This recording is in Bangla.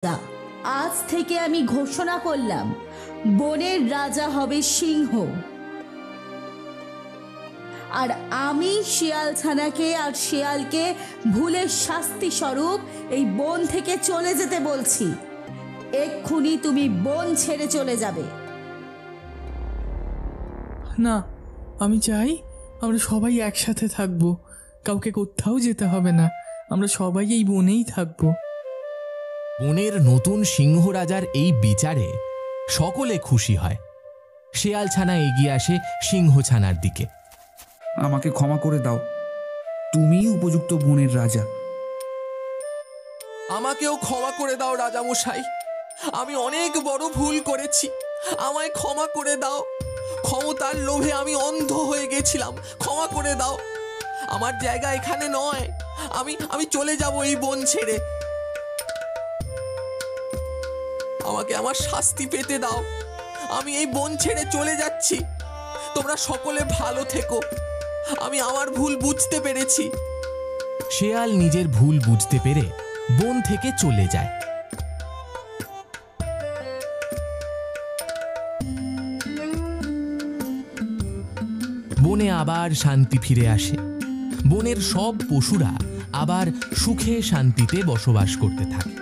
রাজা। আজ থেকে আমি ঘোষণা করলাম, বনের রাজা হবে সিংহ। আর আমি শিয়ালছানাকে আর শিয়ালকে ভুলের শাস্তি স্বরূপ এই বন থেকে চলে যেতে বলছি। এক্ষুনি তুমি বন ছেড়ে চলে যাবে। না, আমি চাই আমরা সবাই একসাথে থাকবো। কাউকে কোথাও যেতে হবে না, আমরা সবাই এই বনেই থাকবো। বনের নতুন সিংহ রাজার এই বিচারে সকলে খুশি হয়। শেয়ালছানা এগিয়ে আসে সিংহছানার দিকে। আমাকে ক্ষমা করে দাও, তুমিই উপযুক্ত বনের রাজা। আমাকেও ক্ষমা করে দাও রাজামশাই, আমি অনেক বড় ভুল করেছি, আমায় ক্ষমা করে দাও। ক্ষমতার লোভে আমি অন্ধ হয়ে গেছিলাম, ক্ষমা করে দাও। আমার জায়গা এখানে নয়, আমি চলে যাব এই বন ছেড়ে। আমাকে আমার শাস্তি পেতে দাও, আমি এই বন ছেড়ে চলে যাচ্ছি। তোমরা সকলে ভালো থেকো, আমি আমার ভুল বুঝতে পেরেছি। শেয়াল নিজের ভুল বুঝতে পেরে বন থেকে চলে যায়। বনে আবার শান্তি ফিরে আসে। বনের সব পশুরা আবার সুখে শান্তিতে বসবাস করতে থাকে।